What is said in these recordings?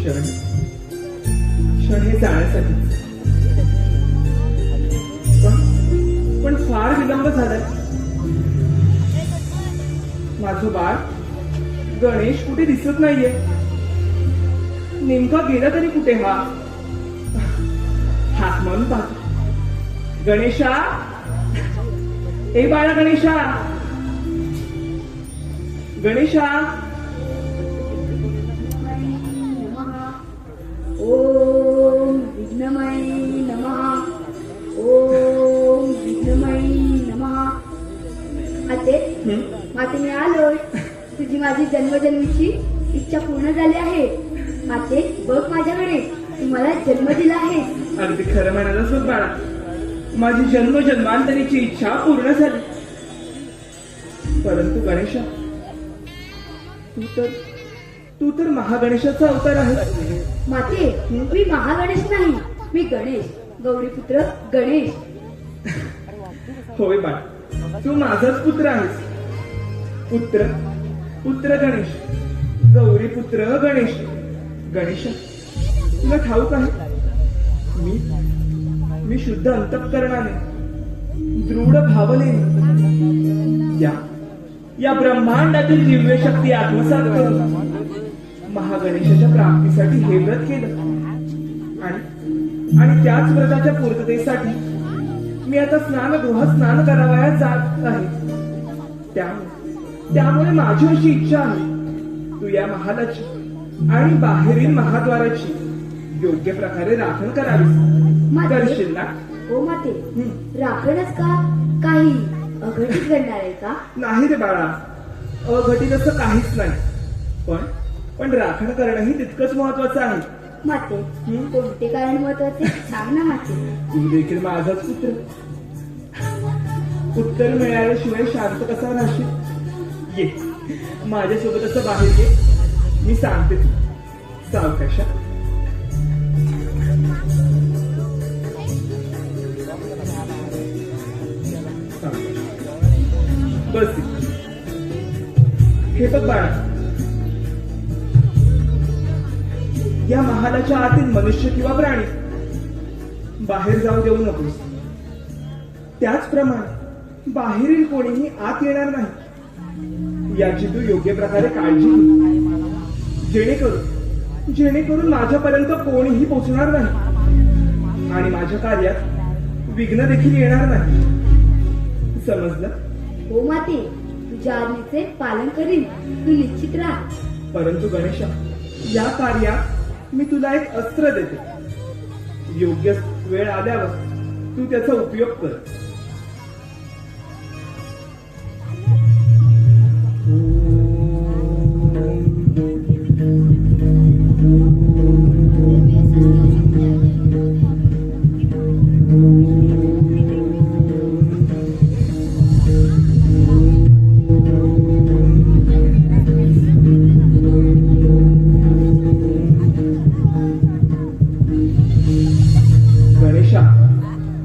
क्षण क्षण हे जाण्यासाठी. पण फार विलंब झालाय. माझं बाळ गणेश कुठे दिसत नाहीये. नेमका गेला तरी कुठे हा? हात म्हणून पाहतो. गणेशा, ए बाळा गणेशा, गणेशा. ओम विघ्नमयी नमः. ओम विघ्नमयी नमः. आते, माते मी आलोय. तुझी माझी जन्मजन्मीची इच्छा पूर्ण झाली आहे. माते बघ माझ्याकडे, तू मला जन्म दिला आहे. अगदी खरं म्हणालास बघ बाळा, माझी जन्मांतरीची इच्छा पूर्ण झाली. परंतु गणेशा, तू तर महागणेशाचा अवतार आहे. माते, मी महागणेश नाही, मी गणेश, गौरीपुत्र गणेश. होय बाळ, तू माझाच पुत्र आहेस. पुत्र गणेश, गौरीपुत्र गणेश. गणेशा, तुला ठाऊक आहे, मी शुद्ध अंतःकरणाने, दृढ भावनेने या ब्रह्मांडातील दिव्य शक्ती आत्मसात करून महागणेशाच्या प्राप्तीसाठी हे व्रत केलं. आणि त्याच व्रताच्या पूर्ततेसाठी मी आता स्नानगृहात स्नान करावयास जात आहे. त्यामुळे माझी अशी इच्छा आहे, तू या महालाची आणि बाहेरील महाद्वाराची योग्य प्रकारे राखण करावीस. करशील ना? हो माते. राखणच का, काही अघटित घडणार आहे का? नाही रे बाळा, अघटित असं काहीच नाही. पण राखण करणंही तितकंच महत्वाचं आहे. माते, कोणते कारण महत्वाचे सांग ना माते. तू देखील माझाच पुत्र. उत्तर मिळाल्याशिवाय शांत कसा राहशील? ये माझ्यासोबत असं बाहेर ये, मी सांगते तू. सावकाशा. बस हे बघ बाळा, या महालाच्या आतील मनुष्य किंवा प्राणी बाहेर जाऊ देऊ नकोस. त्याचप्रमाणे बाहेरील कोणीही आत येणार नाही याची तू योग्य प्रकारे काळजी घे. जेणेकरून माझ्यापर्यंत कोणीही पोहोचणार नाही आणि माझ्या कार्यात विघ्न देखील येणार नाही. समजलं? हो माते, तुझ्या आज्ञेचे पालन करीन. तू निश्चित राहा. परंतु गणेशा, या कार्यात मी तुला एक अस्त्र देते. योग्य वेळ आल्यावर तू त्याचा उपयोग कर.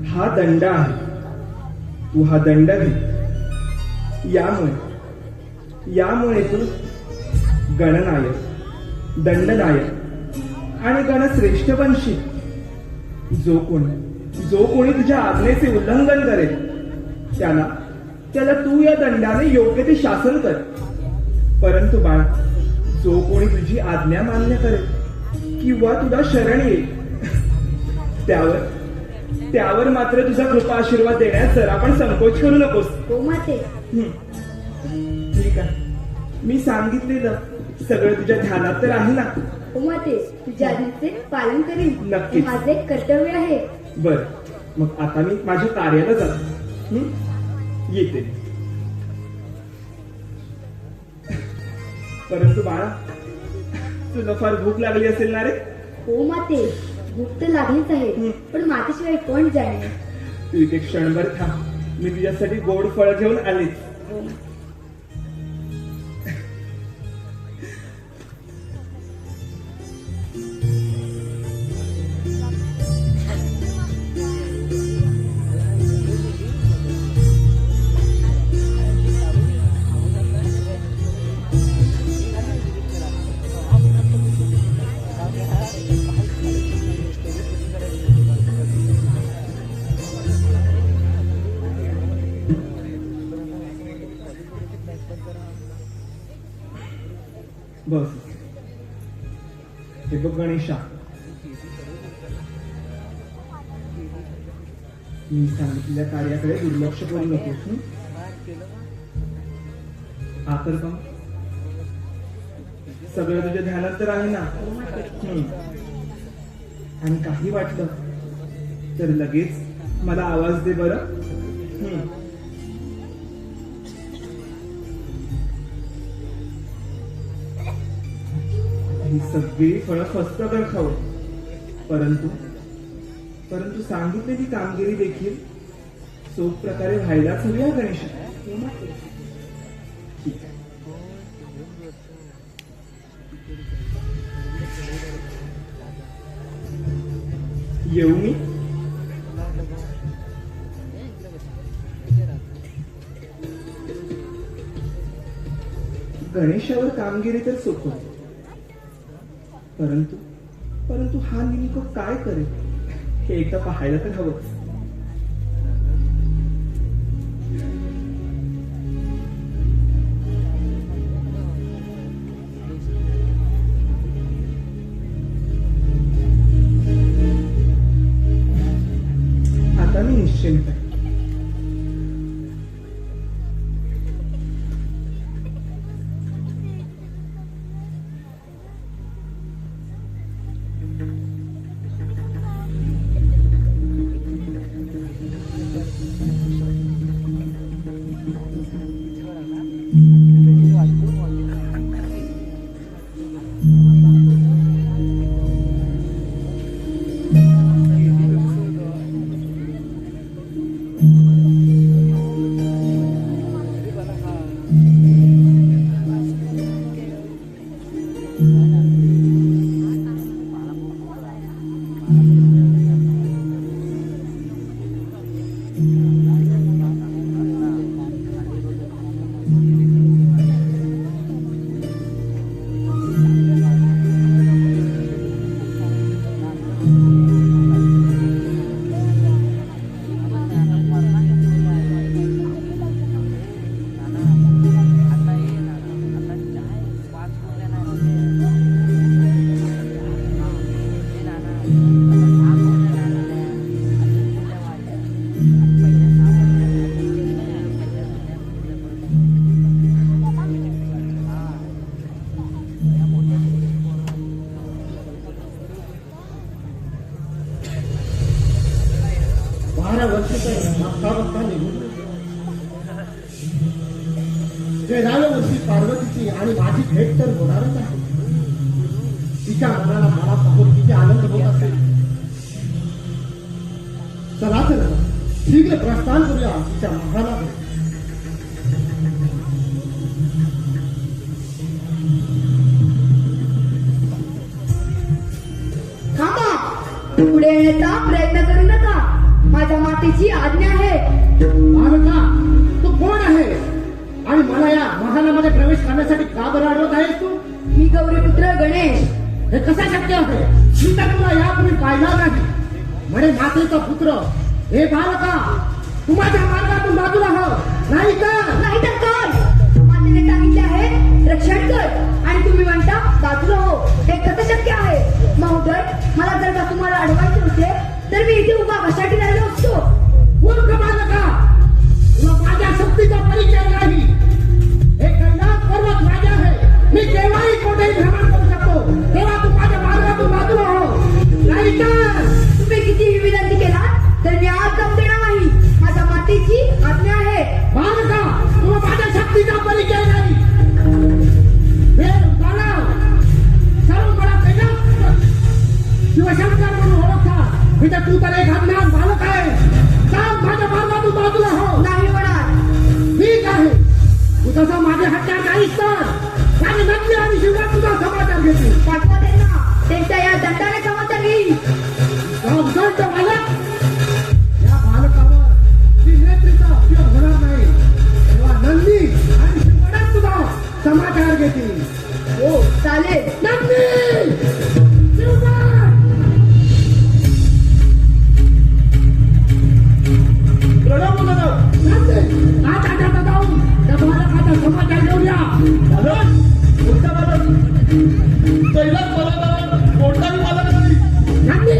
हा दंड आहे. तू हा दंड घे. यामुळे तू गणनायक, दंडनायक आणि गणश्रेष्ठ बनशील. जो कोणी तुझ्या आज्ञेचे उल्लंघन करेल त्याला तू या दंडाने योग्य ते शासन कर. परंतु बाळ, जो कोणी तुझी आज्ञा मान्य करेल किंवा तुला शरण येईल त्यावर मात्र तुझा कृपा आशीर्वाद देण्यास जर आपण संकोच करू नकोस. हो माते. ठीक आहे, मी सांगितलेलं सगळं तुझ्या ध्यानात तर आहे ना? हो माते, तुझ्या आज्ञेचे पालन करीन. नक्की, माझे कर्तव्य आहे. बर, मग आता मी माझ्या कार्याला जातो. येते. परंतु बाळा, तुला फार भूक लागली असेल ना रे? हो माते, भूक तर लागलीच आहे. पण मातेशिवाय कोण जाणे. तू इथे क्षणभर थांब, मी तुझ्यासाठी गोड फळ घेऊन आलेच. बस. हे बघ गणेशा, मी सांगितलेल्या कार्याकडे दुर्लक्ष करू नकोस. हा तर का सगळं तुझ्या ध्यानात तर आहे ना. आणि काही वाटलं तर लगेच मला आवाज दे बरं. ही सगळी फळं खस्तकर खाऊ, परंतु परंतु सांगितलेली कामगिरी देखील चोख प्रकारे व्हायलाच हवी हा गणेश. ठीक आहे. येऊ मी. गणेशावर कामगिरी तर सोपं, परंतु परंतु हा नेमकं काय करेल हे एकदा पाहायला तर हवं. आता मी निश्चिंत आहे. गेल्या वर्षी पार्वतीची आणि माझी भेट तर होणारच आहे. तिच्या मनाला मला पाहून किती आनंद होत असेल. चला तर शीघ्र प्रस्थान करूया तिच्या महाला. थांबा, पुढे येण्याचा प्रयत्न करू नका. माझ्या मातेची आज्ञा आहे. बालका, तू कोण आहे आणि मला या महालामध्ये प्रवेश करण्यासाठी का बरं अडवत आहेस तू? मी गौरीपुत्र गणेश. हे कसं शक्य आहे? मी तर तुला यापूर्वी पाहिला नाही. म्हणे मातेचा पुत्र. हे बालका, तू माझ्या मार्गातून बाजूला हो, नाही तर नाही तर काय? मातेने सांगितले आहे रक्षण कर आणि तुम्ही म्हणता बाजूला हो. हे कसं शक्य आहे? महोदय, मला जर का तुम्हाला अडवायचे होते तर मी इथे उभा कशासाठी राहिलो असतो. मूर्ख बालका, तुला माझ्या शक्तीचा परिचय नाही. हे कैलास पर्वत माझे आहे. मी केव्हाही कोठेही भ्रमण करू शकतो. तेव्हा तू माझ्या मार्गातून बाजूला हो, नाही तर तुम्ही कितीही विनंती केला तर मी आज जाऊ देणार नाही. माझ्या मातेची आज्ञा आहे. बालका, तुला माझ्या शक्तीचा परिचय नाही. सर्व मला कैलास शिवशंकर म्हणून ओळखतात. इथे तू तर एक अज्ञान बालक आहे. सांग, माझ्या मार्गातून बाजूला हो. नाही होणार. ठीक आहे, तू तसा माझ्या हत्यार नाहीस तर माझे नंदी आणि शिवराज तुझा समाचार घेतील. पाठवा त्यांना. त्यांच्या या दंडाने समाचार घेईल. अवघड बालक, या बालकावर नेत्रीचा उपयोग होणार नाही. तेव्हा नंदी आणि शिवराज तुझा समाचार घेतील. हो, चालेल. नंदी, शिवराज, आता जाऊन त्या बालकाचा समाचार घेऊया. पुढचा बालक कैलास पर्वतावर कोणताही मालक नाही. नंदी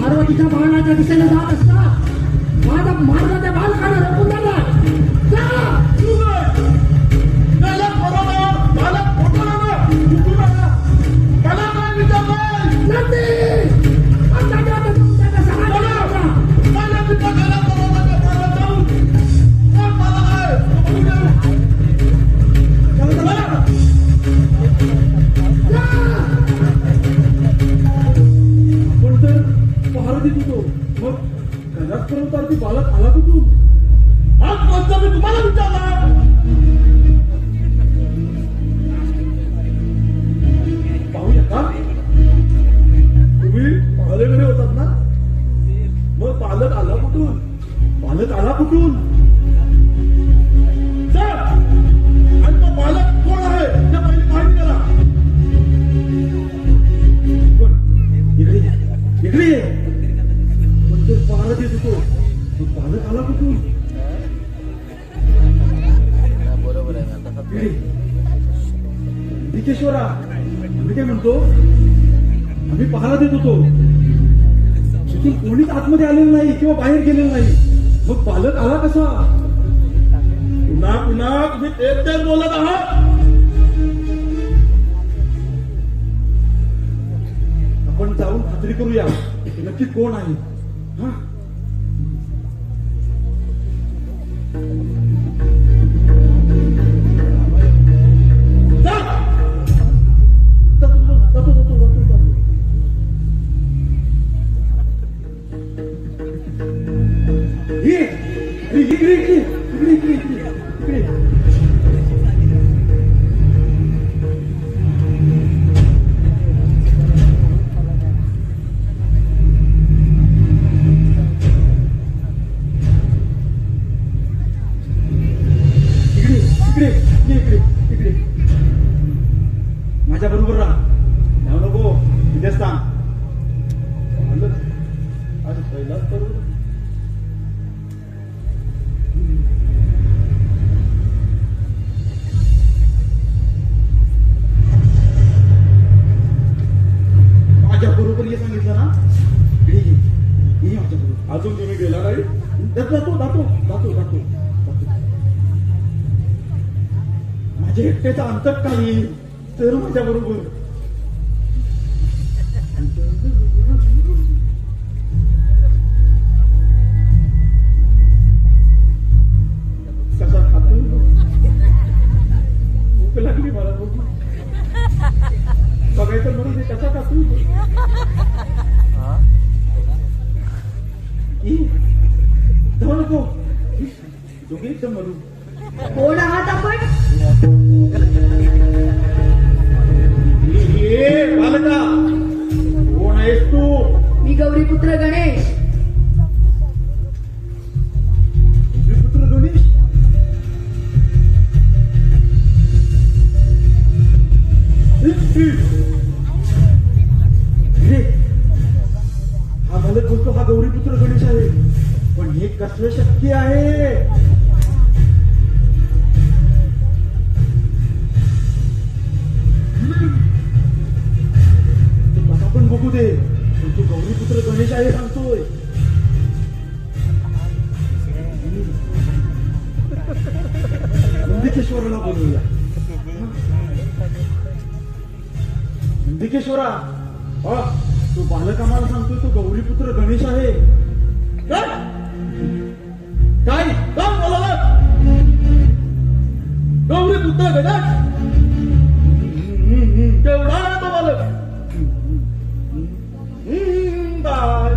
पार्वतीच्या बाळाच्या दिशेने जात असता माझा मार्ग त्या बालकाने रोखून दिला. जा. तू काय? कैलास पर्वतावर मालक कोणता नाही? कुठून आला? मला काय विचारलंय? नंदी आता जातो तुमच्या समाजाला. मला पिता कैलास पर्वताच्या पारावर जाऊन कोण मालक आहे? तो बघू दे. चला. आपण तर पहार देत होतो, मग कैलास पर्वतावरती बालक आला कुठून? आज प्रश्न मी तुम्हाला विचारला. पाहूया का? तुम्ही पाहलेकडे होतात ना, मग बालक आला कुठून? बालक आला कुठून? सर, आणि तो बालक कोण आहे ते पहिली माहिती करा. कोण? इकडे ये, इकडे ये. पण तर पहार देत होतो, मग बालक आला कुठून? इकडे. निकेश्वरा, आम्ही काय म्हणतो, आम्ही पहारा देत होतो, तिथून कोणीच आतमध्ये आलेलं नाही किंवा बाहेर गेलेलं नाही, मग बालक आला कसा? पुन्हा पुन्हा तुम्ही तेच बोलत आहात. आपण जाऊन खात्री करूया की नक्की कोण आहे. हा, सर, जातो. ये, इकडे. इकडे. माझ्या बरोबर राहा. जाऊ नको, तिथेच थांब. बालक आणि कैलास पर्वत. माझ्या बरोबर ये सांगितलं ना. इकडे ये माझ्या बरोबर. अजून तुम्ही गेला नाही. जातो. माझ्या एकट्याचा अंतक काही तर माझ्या बरोबर. कसा खातो? भूक लागली मला बघू. बघायचं म्हणून ते कसा खातो? जाऊ नको, दोघे एकदम मरू. कोण आहात आपण? ये बालका, कोण आहेस तू? मी गौरीपुत्र गणेश. पुत्र गणेश. हा बालक बोलतो हा गौरीपुत्र गणेश आहे, पण हे कसलं शक्य आहे? बघा पण बघू दे, पण तू गौरीपुत्र गणेश आहे सांगतोय. नंदिकेश्वराला बोलूया. नंदिकेश्वरा, तू बालक आम्हाला सांगतोय तो गौरीपुत्र गणेश आहे. काय बोलाला? गौरी पुत्र गणेश केवढा आहे तो बालक? काय?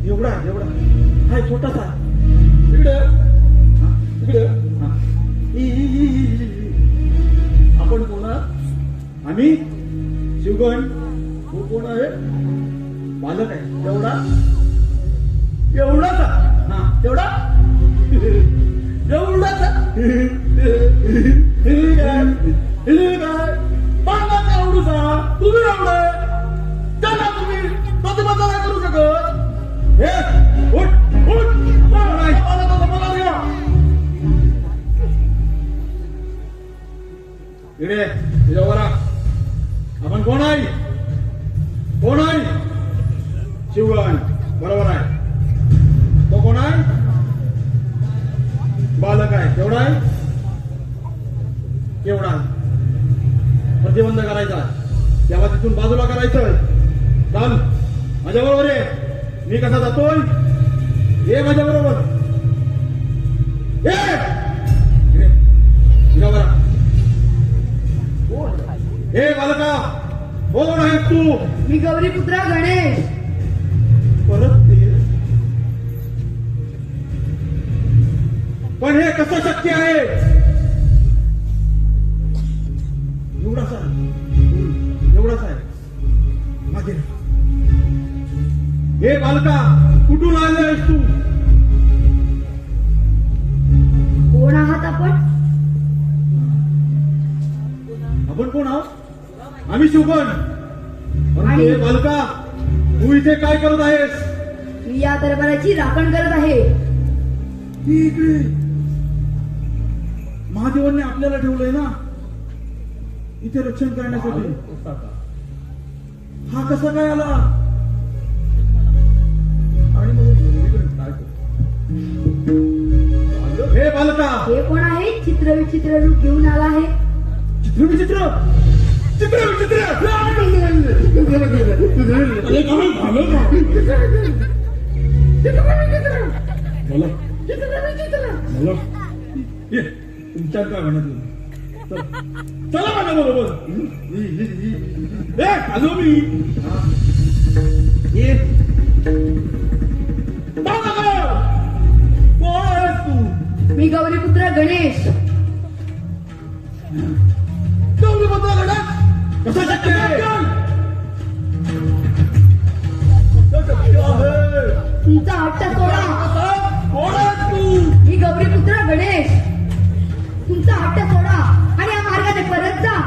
एवढा हाय छोटासा. इकडे हा? इकडे हा. आपण कोण आहात? आम्ही शिवगण. तो कोण आहे? बालक आहे. एवढाचा? हा. एवढा? एवढाचा? ठीक आहे. बालक एवढूसा, तुम्ही एवढे. चला तुम्ही प्रतिबद्ध नाही करू शकत. उठ. बालकाचा मला घ्या. इकडे तुझ्या बरा आपण कोण आहे कोण आहे शिवगण बरोबर आहे तो कोण आहे बालक आहे केवढा आहे केवढा प्रतिबंध करायचा तेव्हा तिथून बाजूला करायचं चाल माझ्या बरोबर आहे मी कसा जातोय ये माझ्या बरोबर हे बालका कोण आहे तू मी गौरीपुत्रा गणेश. परत ते पण हे कसं शक्य आहे एवढाच आहे एवढाच आहे मागे हे बालका कुठून आले आहेस तू कोण आहात आपण? आपण कोण आहोत आम्ही शिवगण आणि- हे बालका तू इथे काय करत आहेस मी या दरबाराची राखण करत आहे. ठीक आहे महादेवांनी आपल्याला ठेवलंय ना इथे रक्षण करण्यासाठी हा कसा काय आला आणि हे बालका हे कोण आहे? चित्र विचित्र रूप घेऊन आला आहे. चित्र विचित्र चित्र विचित्र अरे काय झालं का? मला मला ये तुमच्या काय म्हणत चला माझ्या बरोबर आलो मी ये कोण आहेस तू मी गौरीपुत्र गणेश. गौरी बद्दल गणेश कसं शक्य आहे तुमचा हट्ट सोडा. कोण आहेस तू मी गौरीपुत्र गणेश. तुमचा हट्ट सोडा आणि या मार्गाने परत जा.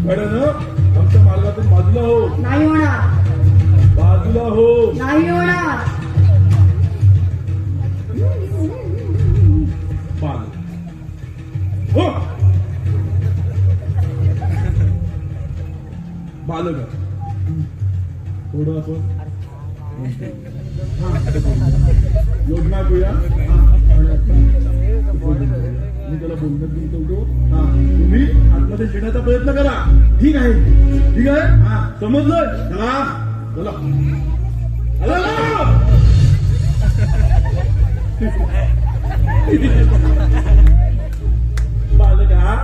ना आमच्या मार्गातून बाजूला हो नाही होणार. बाजूला हो नाही होणार. हो बालक थोडं आपण योजना करूया मी त्याला बोलण्यात गुंतवतो तुम्ही आतमध्ये शिरण्याचा प्रयत्न करा ठीक आहे ठीक आहे हा समजलं चला चला बालक हा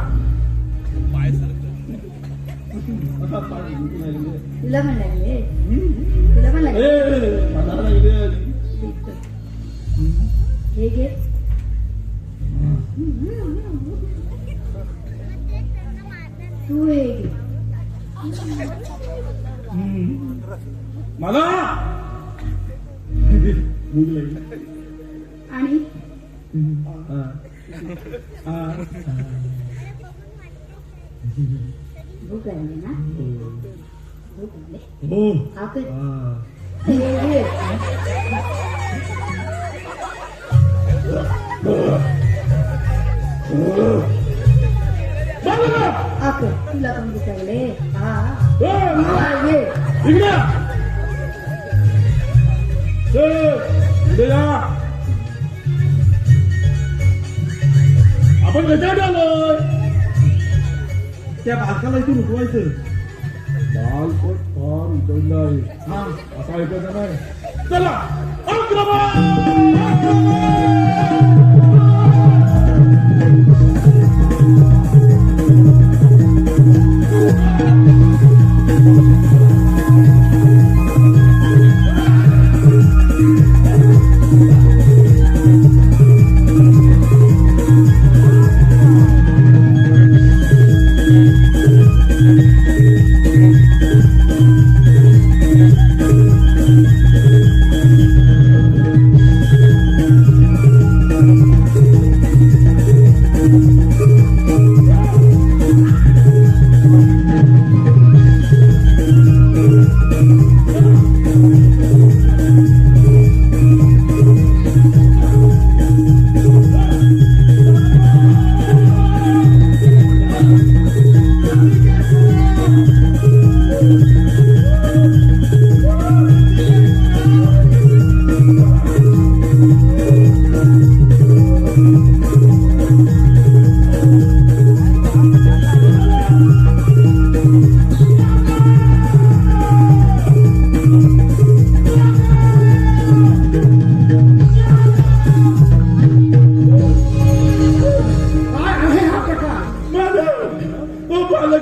तुला पण लागले. तुला पण लागले. हे घे. तू हे घे. मला भूक लागली आणि भूक लागली ना? भूक लागली. हो आपण हे घे. आपण तुला पण भूक लागले. हा घे. आपण कशात आलोय त्या बालकाला इथून उठवायचं बालपट फार उतरलं आहे हा आता ऐकायचं नाही चला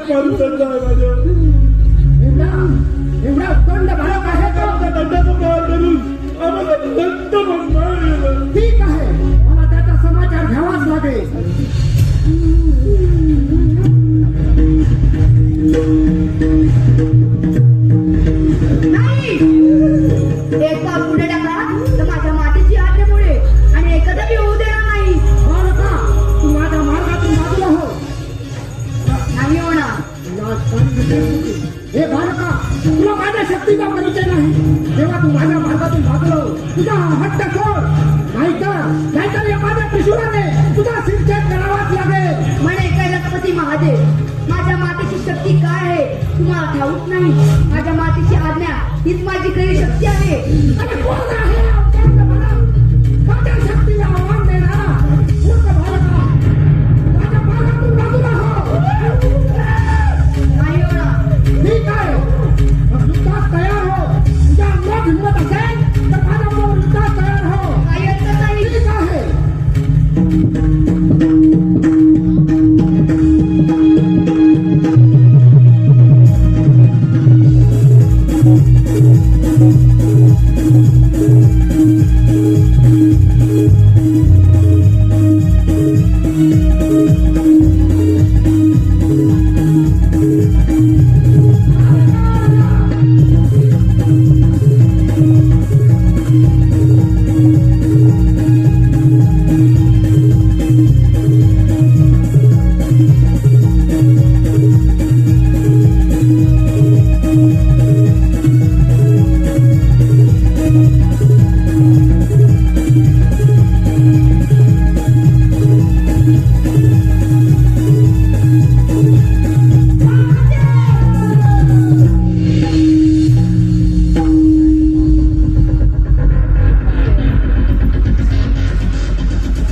फार उतरला आहे माझ्या एवढा उदंड बालक आहे तो. त्या दंडाचा प्रहार करून आम्हाला दंत बनवायला. ठीक आहे, मला त्याचा समाचार घ्यावाच लागेल. नाही, एक पाऊल पुढे टाकला तर माझ्या मातेची आज्ञेमुळे आणि एखादा मी होऊ देणार नाही. बालका, तू माझ्या मार्गातून बाजूला हो. नाही होणार. हे बालका, तुला माझ्या शक्तीचा परिचय नाही तेव्हा तू माझ्या मार्गातून बाजूला हो. तुझा हट्ट सोड, नाहीतर या माझ्या त्रिशूळाने तुझा सिरछेद करावाच लागेल. म्हणे कैलासपती महादेव, माझ्या मातेची शक्ती काय आहे तुम्हाला ठाऊक नाही. माझ्या मातेची आज्ञा हीच माझी खरी शक्ती आहे. आणि कोण आहे अवतार मला माझ्या शक्तीला आव्हान देणारा? मूर्ख बालका, माझ्या मार्गातून बाजूला हो. नाही होणार. ठीक आहे, मग युद्धात तयार हो. तुझ्या अंगात हिंमत असेल तर माझ्याबरोबर युद्धात तयार हो. काही हरकत नाही. ठीक आहे.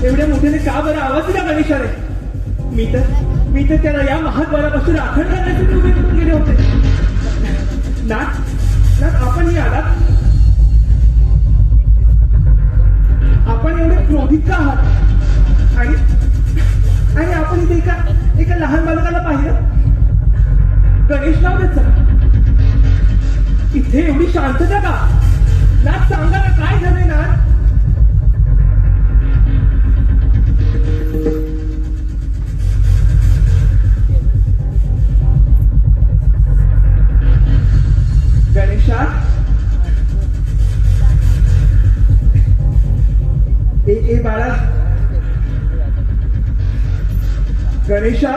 एवढ्या मोठ्याने का बरं आवाज दिला गणेशाने? मी तर त्याला या महाद्वारापासून राखण करण्यासाठी उभे करून गेले होते. नाथ आपणही आलात. आपण एवढे क्रोधित का आहात? आणि आपण इथे एका लहान बालकाला पाहिलं. गणेश नाव त्याचं. इथे एवढी शांतता का? नाथ सांगा ना, काय झालंय नाथ? गणेशा, ए बाळा, गणेशा,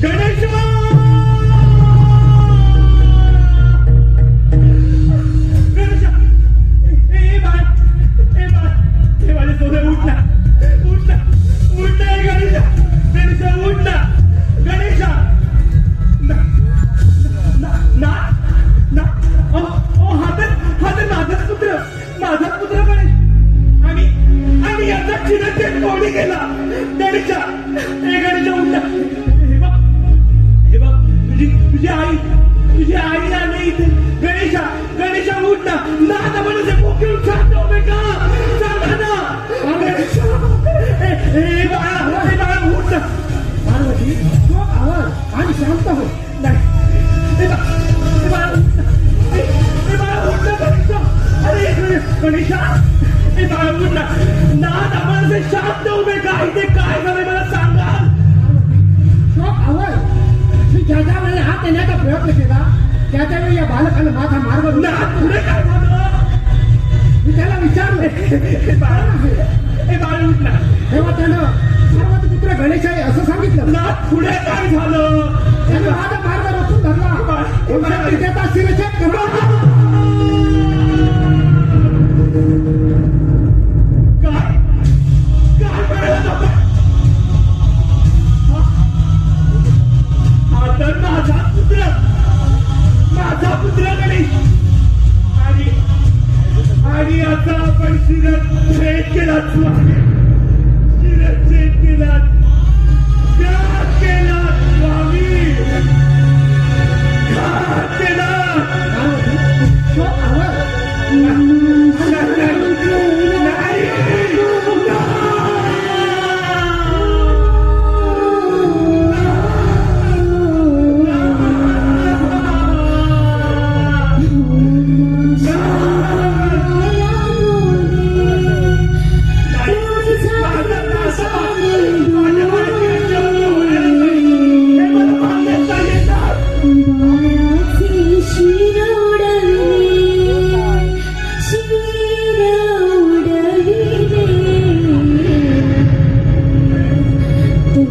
गणेशा, गणेशा, ए बाळ, हे माझे सोबत उठ ना, गणेशा, गणेशा उठ ना, गणेशा, माझाच पुत्र गणेश. आणि याचा चिरंजीव कोणी केला? गणेशा, हे गणेशा उठला. हे बघ तुझी आई आली इथे. गणेशा उठला. ना म्हणजे पोकील सांगतो बेटा, सांगा ना गणेशा. हे बाळा उठला. पार्वती, तो आवाज आणि शांत हो. नाही, हे बाळा उठला. गणेशा, हे बाळा उठला. नाथ आम्हाला शांत उभे का? इथे काय झालंय मला सांगाल? तो आवाज मी ज्या वेळेला हात देण्याचा प्रयत्न केला त्याच्या वेळी या बालकाने माझा मार्ग नाथ, पुढे काय झालं? मी त्याला विचारलं. हे बाळा उठला. तेव्हा त्यानं पार्वती पुत्र गणेश आहे असं सांगितलं. नाथ, पुढे काय झालं? त्याने माझा मार्ग रोखून धरला. तुमच्या पित्याचा शिरछेद करा. माझा पुत्र गणेश आणि याचा आपण शिरछेद केला.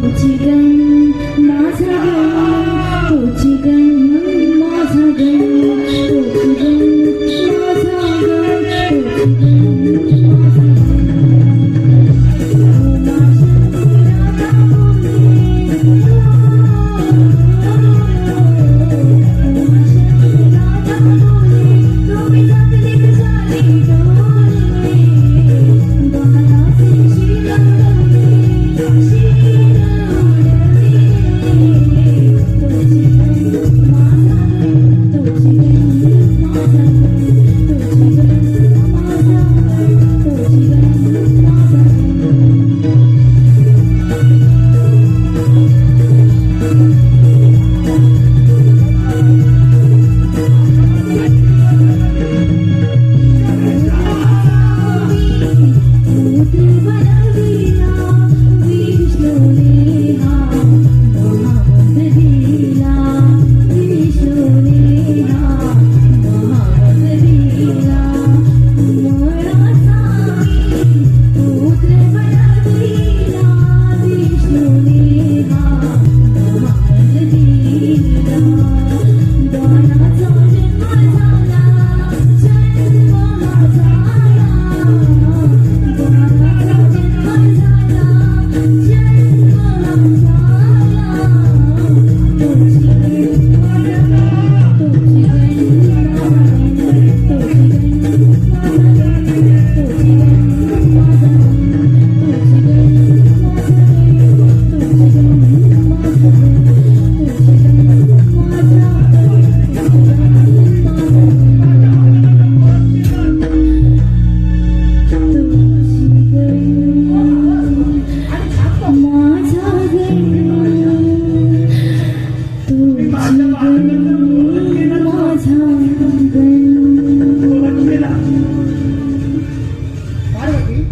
तुझी गण माझा गण तुझी गण माझा गण तुझी गण माझा गण तुझी गण पार्वती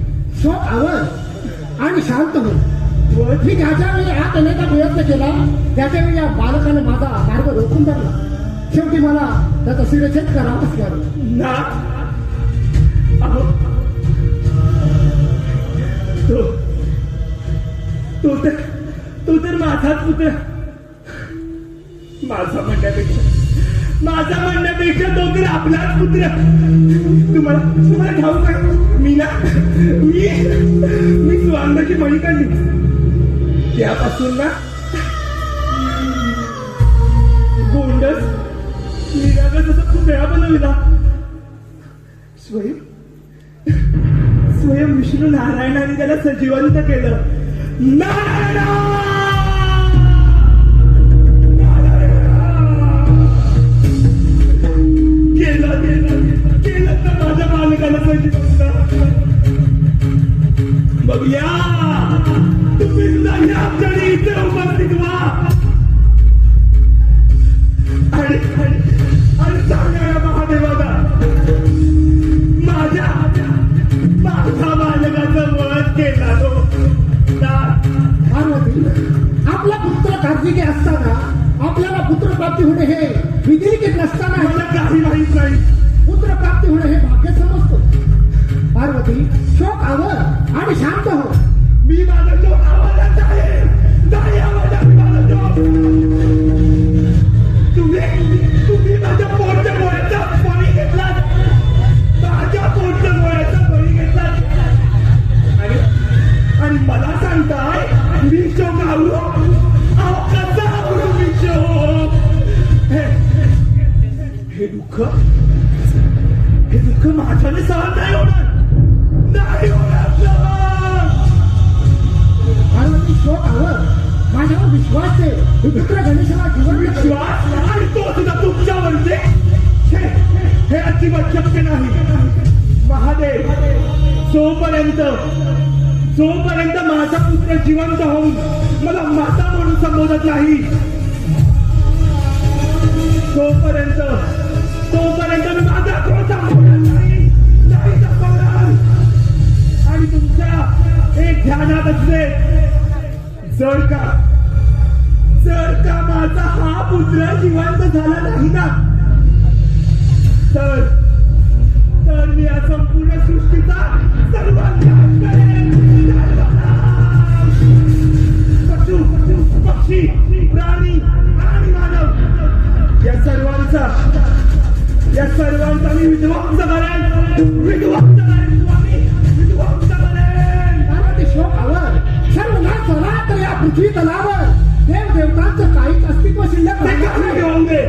शोक आवर आणि शांत हो. मी ज्याच्या वेळी आत येण्याचा प्रयत्न केला त्याच्या वेळी या बालकाने माझा मार्ग रोखून धरला. शेवटी मला त्याचा शिरच्छेद करावाच लागला. ना अहो, तो तर माझाच पुत्र. माझा म्हणण्यापेक्षा तो तर आपलाच पुत्र. तुम्हाला ठाऊक आहे मी स्वांगाची मणी काढली त्यापासून ना गोंडस निरागस असा पुतळा बनवला. स्वयं विष्णू नारायणाने त्याला सजीवंत केलं. केलं तर माझ्या बालकाला सजीवंत. बघूया तुम्ही सुद्धा या क्षणी इथे उपस्थित व्हा आणि सांगा महादेवाला माझ्या बालकाचं वध केला तो. पार्वती आपला पुत्र कार्तिकी असताना आपल्याला पुत्रप्राप्ती होणे हे विधिलिखित नसताना मला काही माहित नाही. पुत्रप्राप्ती होणे हे भाग्य समजतो. पार्वती शोक आवर आणि शांत हो. मी माझा शोक आवाजात आहे. नाही आवाजात माझा शोक. तुम्ही माझ्या पोटच्या गोळ्याचा बळी घेतलात. माझ्या पोटच्या गोळ्याचा बळी घेतलात आणि मला सांगताय मी शोक आवरू. अहो कसा आवरू मी शोक. हे दुःख माझ्याने सहन नाही होणार. नाही होणार सहन. पार्वती शोक आवर माझ्यावर विश्वास दे. पुत्र गणेशाला जीवन विश्वास आणि तो सुद्धा तुमच्यावरचे हे अजिबात शक्य नाही. महादेव जोपर्यंत माझा पुत्र जिवंत होऊन मला माता म्हणून संबोधत नाही तोपर्यंत मी माझा क्रोध संपवणार नाही संपवणार. आणि तुमच्या एक ध्यानात असले जर का माझा हा पुत्र जिवंत झाला नाही ना तर मी या संपूर्ण सृष्टीचा सर्वात नाश करेन. स्वामी विध्वंस करेन, विध्वंस करेन स्वामी, विध्वंस करेन. पार्वती शोकावर सर्व नाश झाला तर या पृथ्वी तलावर देव देवतांचं काहीच अस्तित्व शिल्लक ते राहणार कसं नाही. घेऊन दे.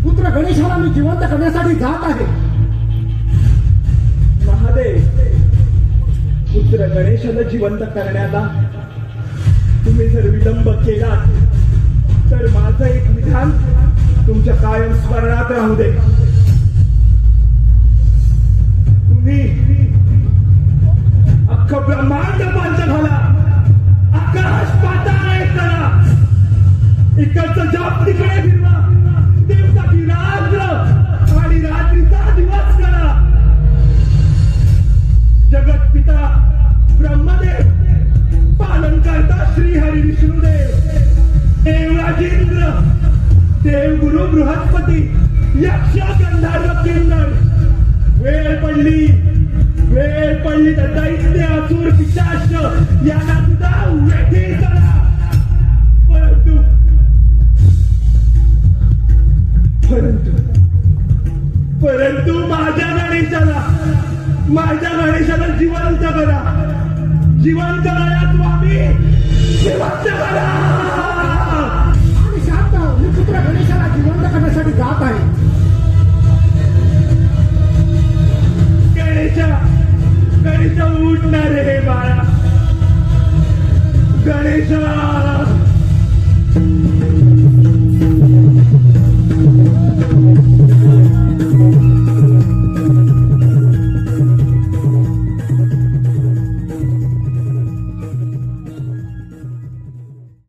पुत्र गणेशाला मी जिवंत करण्यासाठी जात आहे. महादेव, पुत्र गणेशाला जिवंत करण्याला तुम्ही जर विलंब केला तर माझं एक विधान तुमच्या कायम स्मरणात राहू दे. तुम्ही अख्खं ब्रह्मांड बंद झाला, आकाश पाताळ एक करा, इकडचं जप तिकडे फिरवा, दिवसाची रात्र आणि रात्रीचा दिवस करा. जगत पिता ब्रह्मदेव, पालन करता श्री हरी विष्णुदेव, देवराजेंद्र, देवगुरु बृहस्पती, यक्ष गंधर्व किन्नर, वेळ पडली तर दैत्य असुर पिशाच यांना सुद्धा वेठी करा. परंतु माझ्या गणेशाला जिवंत करा, जिवंत करा स्वामी, जिवंत करा. आणि शांत हो, मी पुत्र गणेशाला जिवंत करण्यासाठी जात आहे. गणेशा उठणार रे बाळा, गणेशा